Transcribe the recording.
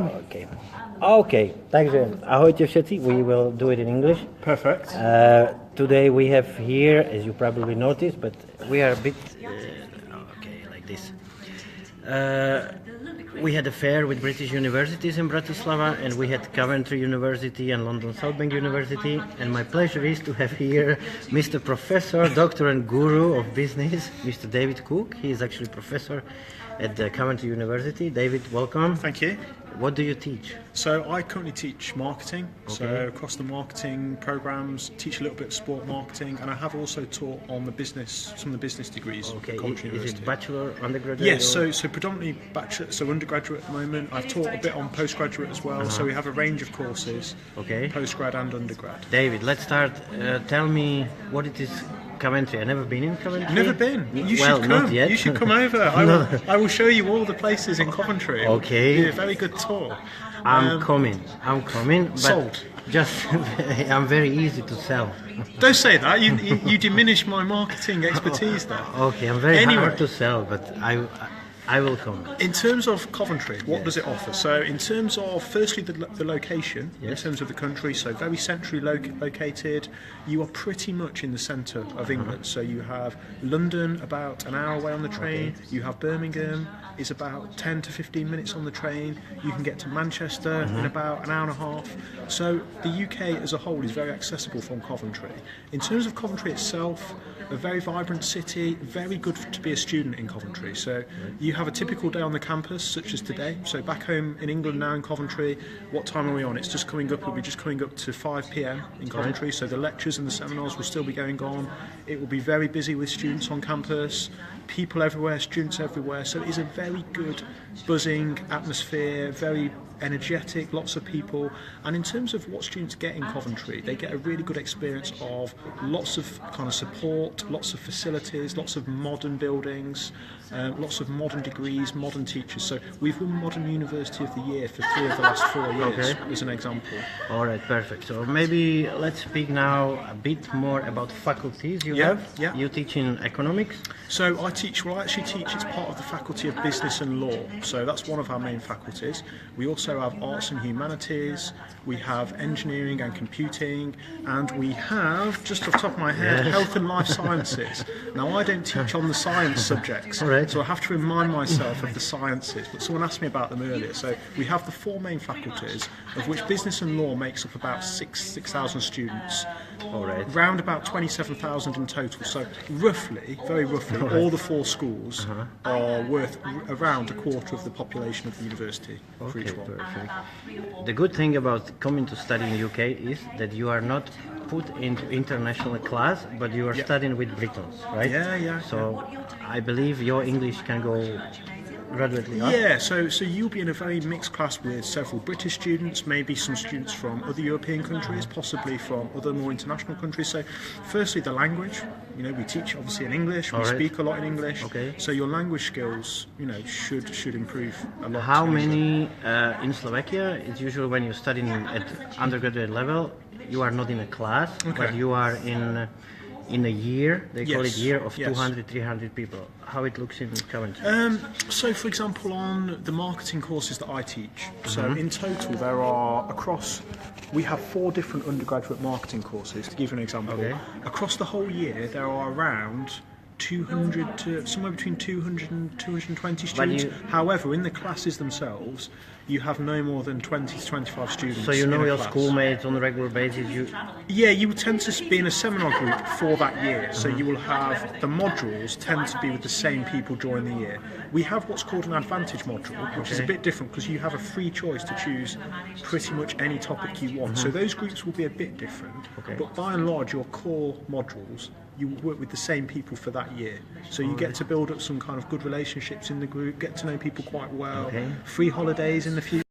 Okay. Okay, takže ahojte všetci, we will do it in English. Perfect. Today we have here, as you probably noticed, but we are a bit, okay, like this. We had a fair with British universities in Bratislava, and we had Coventry University and London South Bank University, and my pleasure is to have here Mr. Professor, Doctor and Guru of Business, Mr. David Cook. He is actually professor at the Coventry University. David, welcome. Thank you. What do you teach? So I currently teach marketing, so across the marketing programs, teach a little bit of sport marketing, and I have also taught on some of the business degrees at Coventry University. Is it bachelor, undergraduate? Yes, so predominantly bachelor, so undergraduate at the moment. I've taught a bit on postgraduate as well, so we have a range of courses, postgrad and undergrad. David, let's start. Tell me what it is. Coventry. I've never been in Coventry. Never been. You should come. Not yet. You should come over. I will show you all the places in Coventry. Okay. It'll be a very good tour. I'm coming. But sold. Just I'm very easy to sell. Don't say that. You diminish my marketing expertise there. Okay, I'm very hard to sell, but I will come. In terms of Coventry, what does it offer? So in terms of, firstly, the location, in terms of the country, so very centrally located. You are pretty much in the centre of England. So you have London about an hour away on the train. You have Birmingham is about 10 to 15 minutes on the train. You can get to Manchester in about an hour and a half. So the UK as a whole is very accessible from Coventry. In terms of Coventry itself, a very vibrant city, very good to be a student in Coventry. So you have a typical day on the campus, such as today. So back home in England now in Coventry, what time are we on? It's just coming up, it'll be just coming up to 5 p.m. in Coventry. So the lectures and the seminars will still be going on. It will be very busy with students on campus, people everywhere, students everywhere. So it is a very good, buzzing atmosphere, very energetic, lots of people. And in terms of what students get in Coventry, they get a really good experience of lots of kind of support, lots of facilities, lots of modern buildings, lots of modern degrees, modern teachers. So we've won Modern University of the Year for 3 of the last 4 years, as an example. All right, perfect. So maybe let's speak now a bit more about faculties you have. Yeah. You teach in economics? So I actually teach, it's part of the Faculty of Business and Law. So that's one of our main faculties. We also have Arts and Humanities, we have Engineering and Computing, and we have, just off the top of my head, Health and Life Sciences. Now I don't teach on the science subjects, so I have to remind myself of the sciences, but someone asked me about them earlier. So we have the 4 main faculties, of which Business and Law makes up about 6,000 students. Round about 27,000 in total. So roughly, very roughly, all the 4 schools are worth around a quarter of the population of the university for each one. Perfect. The good thing about coming to study in the UK is that you are not put into international class, but you are studying with Britons, right? Yeah. So I believe your English can go gradually up. Yeah, so you'll be in a very mixed class with several British students, maybe some students from other European countries, possibly from other more international countries. So firstly, the language. We teach obviously in English, we speak a lot in English. So your language skills, should improve a lot. How many in Slovakia? It's usually when you're studying at undergraduate level, you are not in a class, but you are in a year, they call it year of 200, 300 people. How it looks in Coventry? So for example, on the marketing courses that I teach, so in total there are we have 4 different undergraduate marketing courses, to give you an example. Across the whole year there are around 200 to somewhere between 200 and 220 students. However, in the classes themselves, you have no more than 20 to 25 students. So you know your schoolmates on a regular basis? You will tend to be in a seminar group for that year. So you will have the modules tend to be with the same people during the year. We have what's called an advantage module, which is a bit different because you have a free choice to choose pretty much any topic you want. So those groups will be a bit different. But by and large, your core modules, you will work with the same people for that year. So you get to build up some kind of good relationships in the group, get to know people quite well, free holidays in the future.